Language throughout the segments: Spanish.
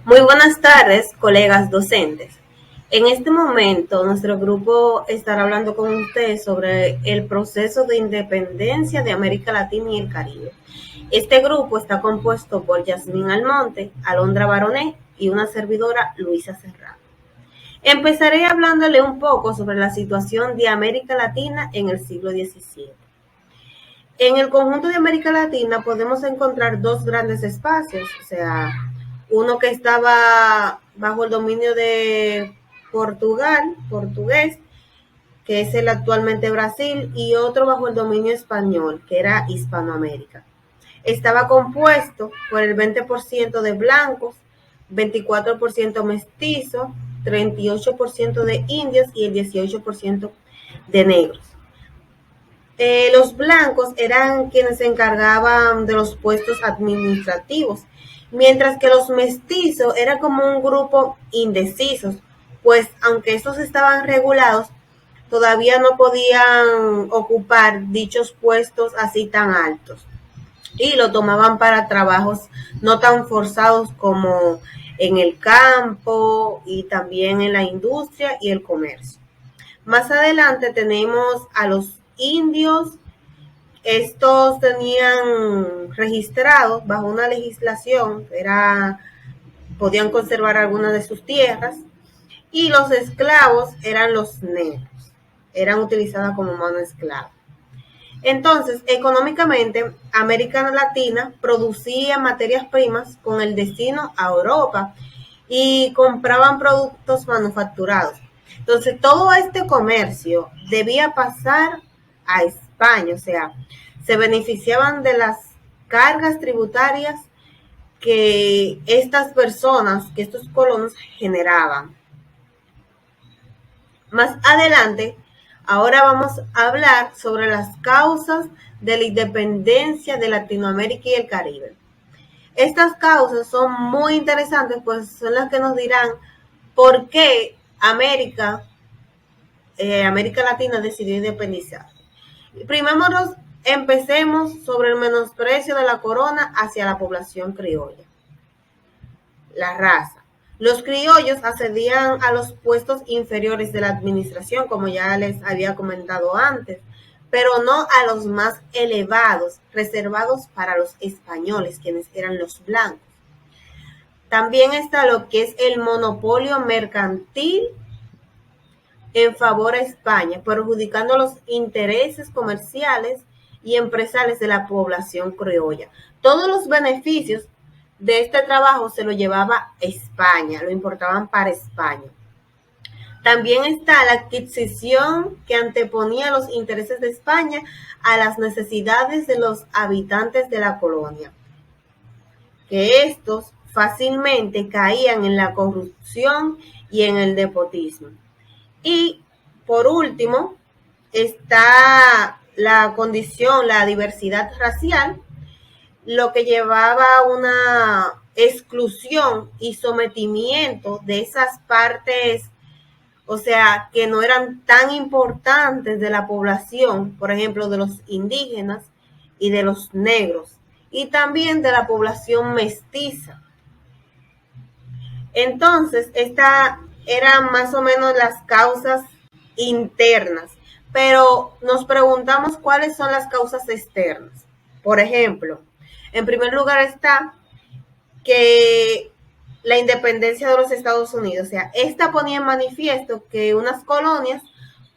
Muy buenas tardes, colegas docentes. En este momento, nuestro grupo estará hablando con ustedes sobre el proceso de independencia de América Latina y el Caribe. Este grupo está compuesto por Yasmín Almonte, Alondra Baronet y una servidora, Luisa Serrano. Empezaré hablándole un poco sobre la situación de América Latina en el siglo XVII. En el conjunto de América Latina podemos encontrar dos grandes espacios, o sea, uno que estaba bajo el dominio de Portugal, portugués, que es el actualmente Brasil, y otro bajo el dominio español, que era Hispanoamérica. Estaba compuesto por el 20% de blancos, 24% mestizos, 38% de indios y el 18% de negros. Los blancos eran quienes se encargaban de los puestos administrativos, mientras que los mestizos eran como un grupo indecisos, pues aunque estos estaban regulados, todavía no podían ocupar dichos puestos así tan altos y lo tomaban para trabajos no tan forzados como en el campo y también en la industria y el comercio. Más adelante tenemos a los indios. Estos tenían registrados bajo una legislación, podían conservar algunas de sus tierras, y los esclavos eran los negros, eran utilizados como mano esclava. Entonces, económicamente, América Latina producía materias primas con el destino a Europa y compraban productos manufacturados. Entonces, todo este comercio debía pasar a España, o sea, se beneficiaban de las cargas tributarias que estas personas, que estos colonos generaban. Más adelante, ahora vamos a hablar sobre las causas de la independencia de Latinoamérica y el Caribe. Estas causas son muy interesantes, pues son las que nos dirán por qué América Latina decidió independizar. Primero empecemos sobre el menosprecio de la corona hacia la población criolla. La raza. Los criollos accedían a los puestos inferiores de la administración, como ya les había comentado antes, pero no a los más elevados, reservados para los españoles, quienes eran los blancos. También está lo que es el monopolio mercantil en favor a España, perjudicando los intereses comerciales y empresariales de la población criolla. Todos los beneficios de este trabajo se lo llevaba España, lo importaban para España. También está la adquisición que anteponía los intereses de España a las necesidades de los habitantes de la colonia, que estos fácilmente caían en la corrupción y en el nepotismo. Y por último, está la condición, la diversidad racial, lo que llevaba a una exclusión y sometimiento de esas partes, o sea, que no eran tan importantes de la población, por ejemplo, de los indígenas y de los negros, y también de la población mestiza. Entonces, esta eran más o menos las causas internas, pero nos preguntamos cuáles son las causas externas. Por ejemplo, en primer lugar está que la independencia de los Estados Unidos, o sea, esta ponía en manifiesto que unas colonias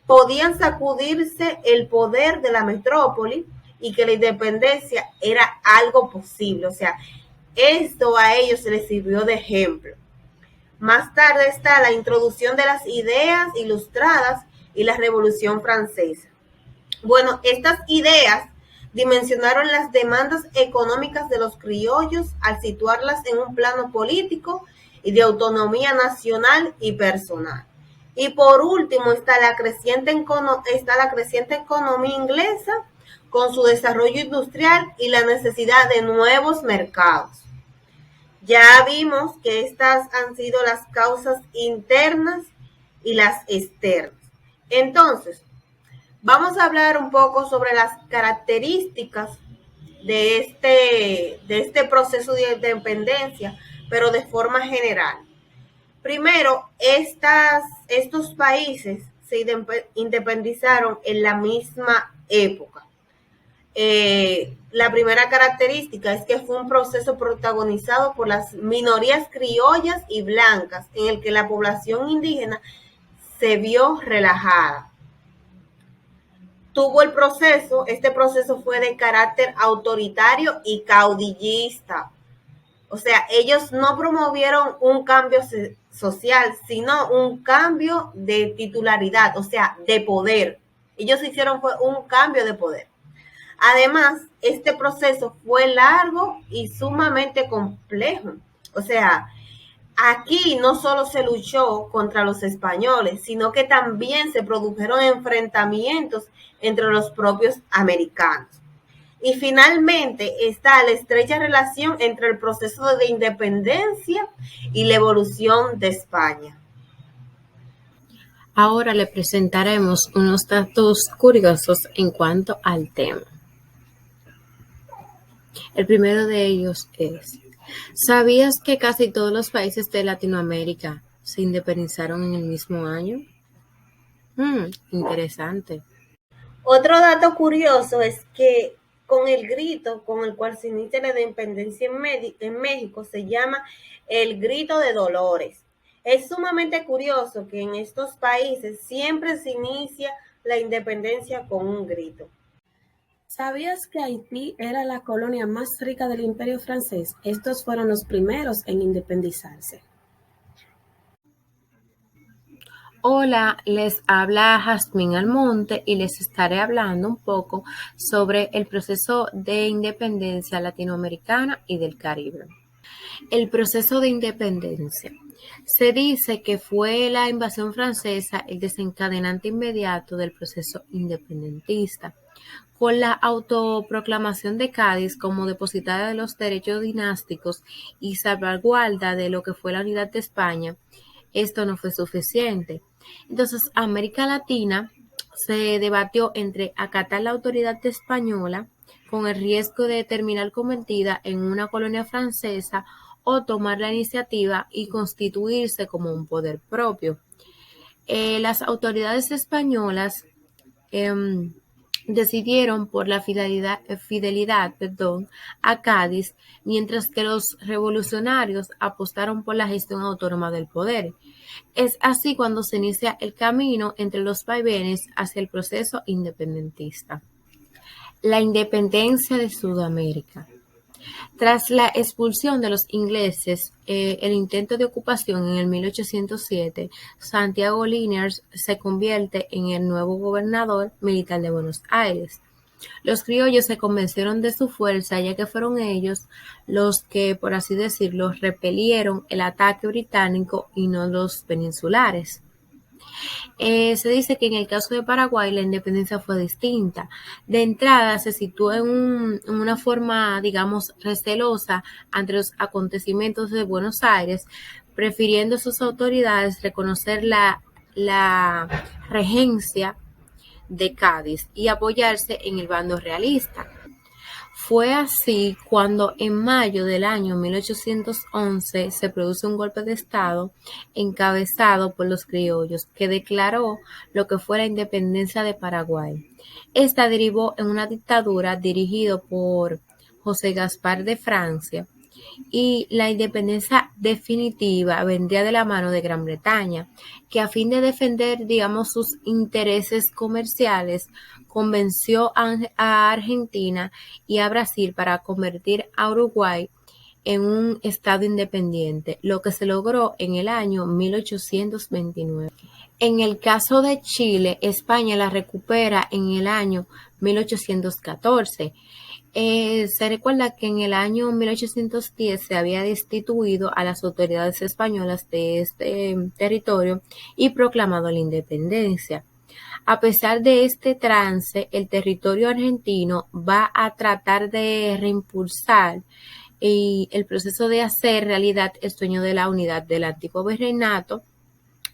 podían sacudirse el poder de la metrópoli y que la independencia era algo posible, o sea, esto a ellos se les sirvió de ejemplo. Más tarde está la introducción de las ideas ilustradas y la Revolución Francesa. Bueno, estas ideas dimensionaron las demandas económicas de los criollos al situarlas en un plano político y de autonomía nacional y personal. Y por último está la creciente economía inglesa con su desarrollo industrial y la necesidad de nuevos mercados. Ya vimos que estas han sido las causas internas y las externas. Entonces, vamos a hablar un poco sobre las características de este proceso de independencia pero de forma general. Primero, estos países se independizaron en la misma época. La primera característica es que fue un proceso protagonizado por las minorías criollas y blancas, en el que la población indígena se vio relajada. Este proceso fue de carácter autoritario y caudillista. O sea, ellos no promovieron un cambio social, sino un cambio de titularidad, o sea, de poder. Ellos hicieron fue un cambio de poder. Además, este proceso fue largo y sumamente complejo. O sea, aquí no solo se luchó contra los españoles, sino que también se produjeron enfrentamientos entre los propios americanos. Y finalmente está la estrecha relación entre el proceso de independencia y la evolución de España. Ahora le presentaremos unos datos curiosos en cuanto al tema. El primero de ellos es: ¿sabías que casi todos los países de Latinoamérica se independizaron en el mismo año? Interesante. Otro dato curioso es que con el grito con el cual se inicia la independencia en México se llama el grito de Dolores. Es sumamente curioso que en estos países siempre se inicia la independencia con un grito. ¿Sabías que Haití era la colonia más rica del Imperio francés? Estos fueron los primeros en independizarse. Hola, les habla Jazmín Almonte y les estaré hablando un poco sobre el proceso de independencia latinoamericana y del Caribe. El proceso de independencia. Se dice que fue la invasión francesa el desencadenante inmediato del proceso independentista, con la autoproclamación de Cádiz como depositaria de los derechos dinásticos y salvaguarda de lo que fue la unidad de España. Esto no fue suficiente. Entonces, América Latina se debatió entre acatar la autoridad española con el riesgo de terminar convertida en una colonia francesa o tomar la iniciativa y constituirse como un poder propio. Las autoridades españolas decidieron por la fidelidad a Cádiz, mientras que los revolucionarios apostaron por la gestión autónoma del poder. Es así cuando se inicia el camino entre los vaivenes hacia el proceso independentista. La independencia de Sudamérica. Tras la expulsión de los ingleses, el intento de ocupación en el 1807, Santiago Liniers se convierte en el nuevo gobernador militar de Buenos Aires. Los criollos se convencieron de su fuerza, ya que fueron ellos los que, por así decirlo, repelieron el ataque británico y no los peninsulares. Se dice que en el caso de Paraguay la independencia fue distinta. De entrada se situó en una forma, digamos, recelosa ante los acontecimientos de Buenos Aires, prefiriendo sus autoridades reconocer la regencia de Cádiz y apoyarse en el bando realista. Fue así cuando en mayo del año 1811 se produce un golpe de Estado encabezado por los criollos que declaró lo que fue la independencia de Paraguay. Esta derivó en una dictadura dirigida por José Gaspar de Francia, y la independencia definitiva vendría de la mano de Gran Bretaña, que a fin de defender, digamos, sus intereses comerciales, convenció a Argentina y a Brasil para convertir a Uruguay en un estado independiente, lo que se logró en el año 1829. En el caso de Chile, España la recupera en el año 1814. Se recuerda que en el año 1810 se había destituido a las autoridades españolas de este territorio y proclamado la independencia. A pesar de este trance, el territorio argentino va a tratar de reimpulsar el proceso de hacer realidad el sueño de la unidad del antiguo virreinato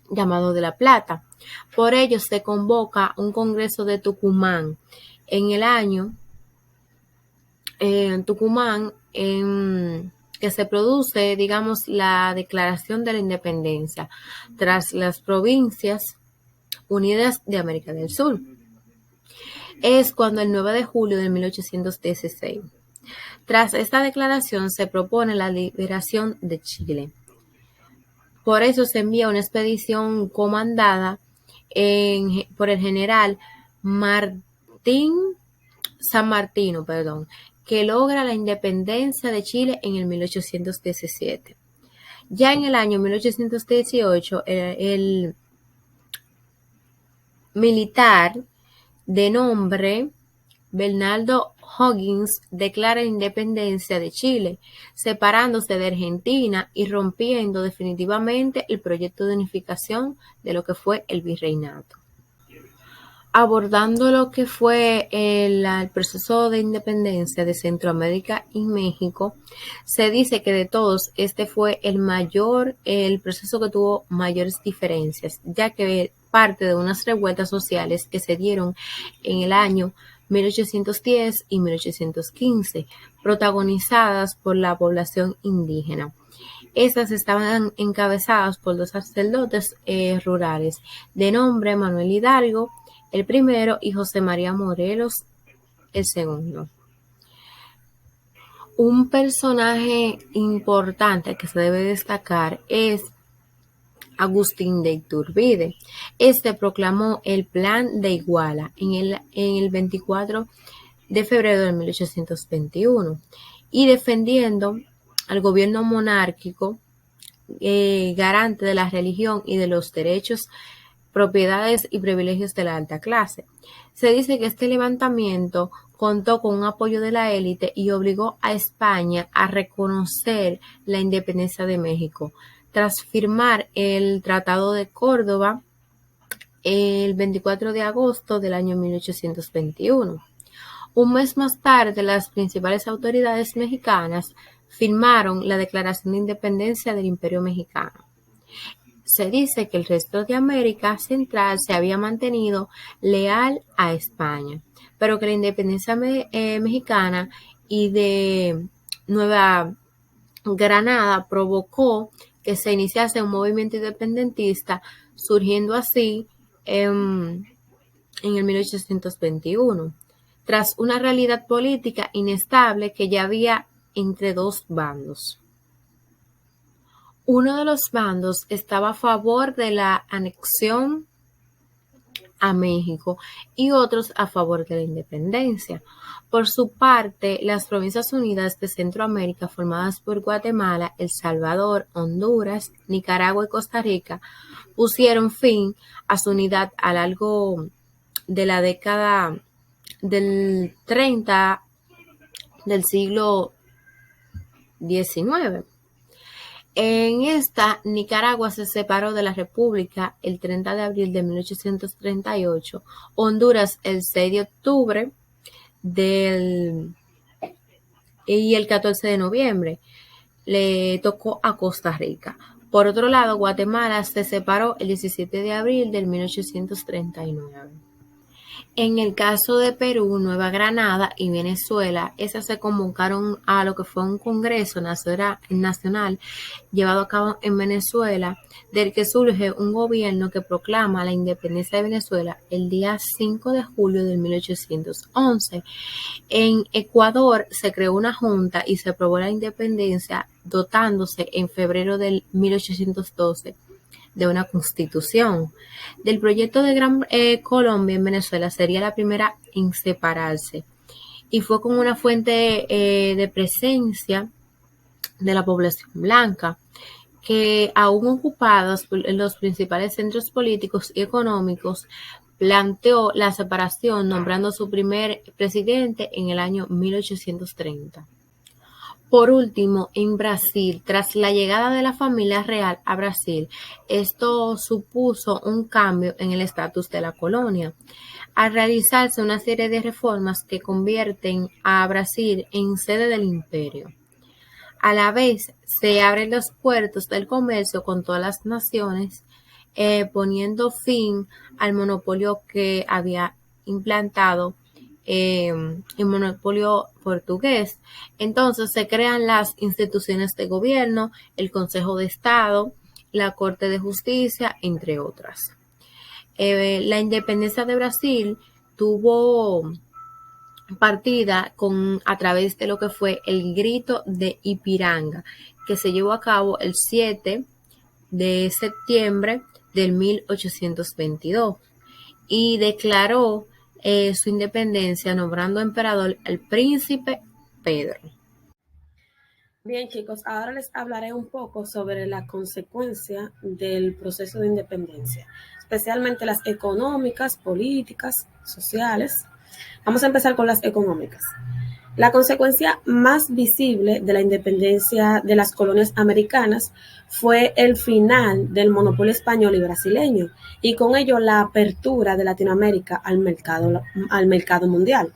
llamado de La Plata. Por ello se convoca un congreso de Tucumán en el año Tucumán que se produce, digamos, la declaración de la independencia tras las Provincias Unidas de América del Sur. Es cuando el 9 de julio de 1816. Tras esta declaración se propone la liberación de Chile. Por eso se envía una expedición comandada por el general San Martino, que logra la independencia de Chile en el 1817. Ya en el año 1818, el militar de nombre Bernardo O'Higgins declara la independencia de Chile, separándose de Argentina y rompiendo definitivamente el proyecto de unificación de lo que fue el virreinato. Abordando lo que fue el proceso de independencia de Centroamérica y México, se dice que de todos este fue el proceso que tuvo mayores diferencias, ya que parte de unas revueltas sociales que se dieron en el año 1810 y 1815, protagonizadas por la población indígena. Estas estaban encabezadas por dos sacerdotes rurales, de nombre Manuel Hidalgo, el primero, y José María Morelos, el segundo. Un personaje importante que se debe destacar es Agustín de Iturbide. Este proclamó el Plan de Iguala en el 24 de febrero de 1821 y defendiendo al gobierno monárquico, garante de la religión y de los derechos, propiedades y privilegios de la alta clase. Se dice que este levantamiento contó con un apoyo de la élite y obligó a España a reconocer la independencia de México, tras firmar el Tratado de Córdoba el 24 de agosto del año 1821. Un mes más tarde, las principales autoridades mexicanas firmaron la Declaración de Independencia del Imperio Mexicano. Se dice que el resto de América Central se había mantenido leal a España, pero que la independencia mexicana y de Nueva Granada provocó que se iniciase un movimiento independentista, surgiendo así en el 1821, tras una realidad política inestable que ya había entre dos bandos. Uno de los bandos estaba a favor de la anexión a México y otros a favor de la independencia. Por su parte, las Provincias Unidas de Centroamérica, formadas por Guatemala, El Salvador, Honduras, Nicaragua y Costa Rica, pusieron fin a su unidad a lo largo de la década del 30 del siglo XIX. En esta, Nicaragua se separó de la República el 30 de abril de 1838, Honduras el 6 de octubre y el 14 de noviembre le tocó a Costa Rica. Por otro lado, Guatemala se separó el 17 de abril de 1839. En el caso de Perú, Nueva Granada y Venezuela, esas se convocaron a lo que fue un congreso nacional llevado a cabo en Venezuela, del que surge un gobierno que proclama la independencia de Venezuela el día 5 de julio de 1811. En Ecuador se creó una junta y se aprobó la independencia, dotándose en febrero del 1812 de una constitución. Del proyecto de Gran Colombia en Venezuela sería la primera en separarse y fue con una fuente de presencia de la población blanca, que aún ocupados en los principales centros políticos y económicos, planteó la separación, nombrando su primer presidente en el año 1830. Por último, en Brasil, tras la llegada de la familia real a Brasil, esto supuso un cambio en el estatus de la colonia, al realizarse una serie de reformas que convierten a Brasil en sede del imperio. A la vez, se abren los puertos del comercio con todas las naciones, poniendo fin al monopolio que había implantado el monopolio portugués. Entonces se crean las instituciones de gobierno, el Consejo de Estado, la Corte de Justicia, entre otras. La independencia de Brasil tuvo partida a través de lo que fue el Grito de Ipiranga, que se llevó a cabo el 7 de septiembre del 1822 y declaró su independencia nombrando emperador al príncipe Pedro. Bien, chicos, ahora les hablaré un poco sobre la consecuencia del proceso de independencia, especialmente las económicas, políticas, sociales. Vamos a empezar con las económicas. La consecuencia más visible de la independencia de las colonias americanas fue el final del monopolio español y brasileño y con ello la apertura de Latinoamérica al mercado mundial.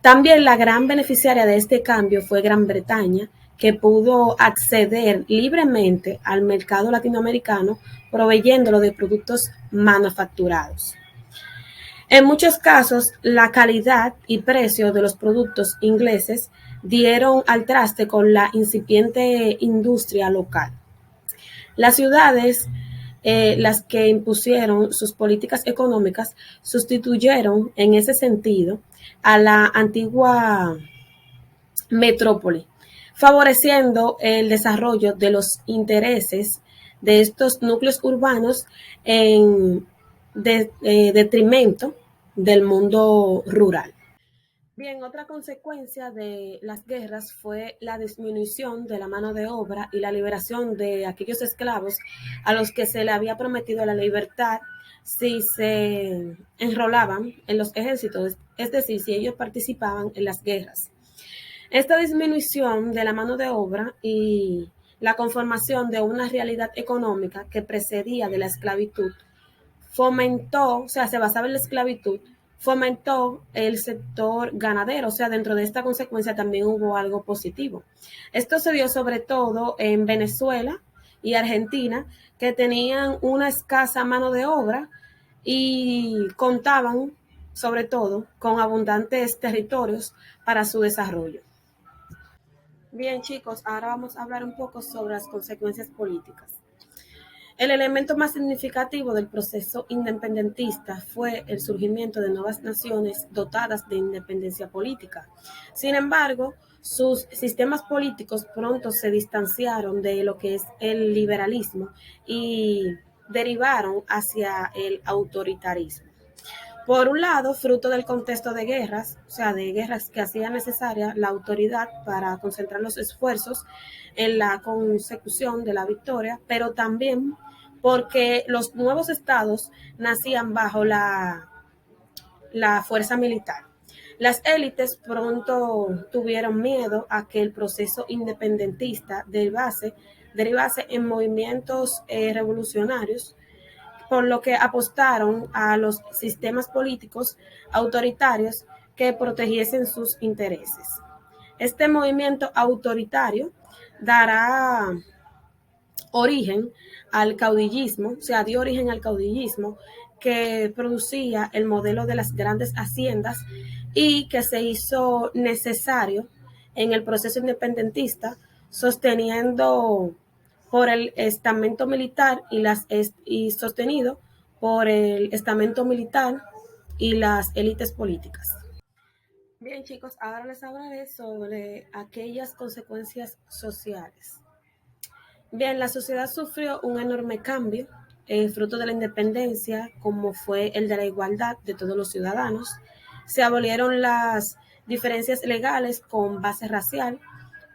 También la gran beneficiaria de este cambio fue Gran Bretaña, que pudo acceder libremente al mercado latinoamericano proveyéndolo de productos manufacturados. En muchos casos, la calidad y precio de los productos ingleses dieron al traste con la incipiente industria local. Las ciudades, las que impusieron sus políticas económicas, sustituyeron en ese sentido a la antigua metrópoli, favoreciendo el desarrollo de los intereses de estos núcleos urbanos en detrimento del mundo rural. Bien, otra consecuencia de las guerras fue la disminución de la mano de obra y la liberación de aquellos esclavos a los que se le había prometido la libertad si se enrolaban en los ejércitos, es decir, si ellos participaban en las guerras. Esta disminución de la mano de obra y la conformación de una realidad económica que precedía de la esclavitud fomentó, o sea, se basaba en la esclavitud, fomentó el sector ganadero, o sea, dentro de esta consecuencia también hubo algo positivo. Esto se dio sobre todo en Venezuela y Argentina, que tenían una escasa mano de obra y contaban, sobre todo, con abundantes territorios para su desarrollo. Bien, chicos, ahora vamos a hablar un poco sobre las consecuencias políticas. El elemento más significativo del proceso independentista fue el surgimiento de nuevas naciones dotadas de independencia política. Sin embargo, sus sistemas políticos pronto se distanciaron de lo que es el liberalismo y derivaron hacia el autoritarismo. Por un lado, fruto del contexto de guerras, o sea, de guerras que hacían necesaria la autoridad para concentrar los esfuerzos en la consecución de la victoria, pero también porque los nuevos estados nacían bajo la fuerza militar. Las élites pronto tuvieron miedo a que el proceso independentista derivase en movimientos revolucionarios, por lo que apostaron a los sistemas políticos autoritarios que protegiesen sus intereses. Este movimiento autoritario dará origen al caudillismo, o sea, dio origen al caudillismo que producía el modelo de las grandes haciendas y que se hizo necesario en el proceso independentista, sosteniendo por el estamento militar y sostenido por el estamento militar y las élites políticas. Bien, chicos, ahora les hablaré sobre aquellas consecuencias sociales. Bien, la sociedad sufrió un enorme cambio, fruto de la independencia, como fue el de la igualdad de todos los ciudadanos. Se abolieron las diferencias legales con base racial,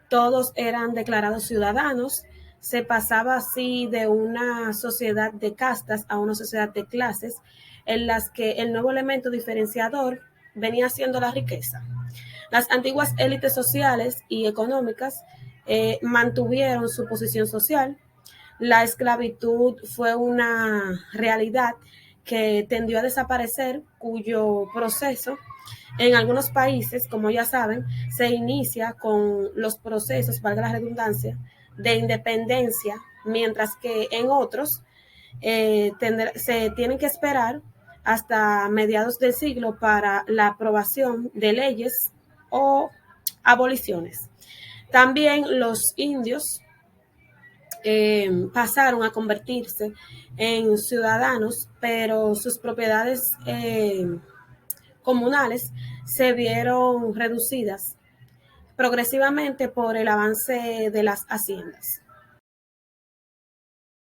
todos eran declarados ciudadanos, se pasaba así de una sociedad de castas a una sociedad de clases, en las que el nuevo elemento diferenciador venía siendo la riqueza. Las antiguas élites sociales y económicas mantuvieron su posición social. La esclavitud fue una realidad que tendió a desaparecer, cuyo proceso en algunos países, como ya saben, se inicia con los procesos, valga la redundancia, de independencia, mientras que en otros se tienen que esperar hasta mediados del siglo para la aprobación de leyes o aboliciones. También los indios pasaron a convertirse en ciudadanos, pero sus propiedades comunales se vieron reducidas progresivamente por el avance de las haciendas.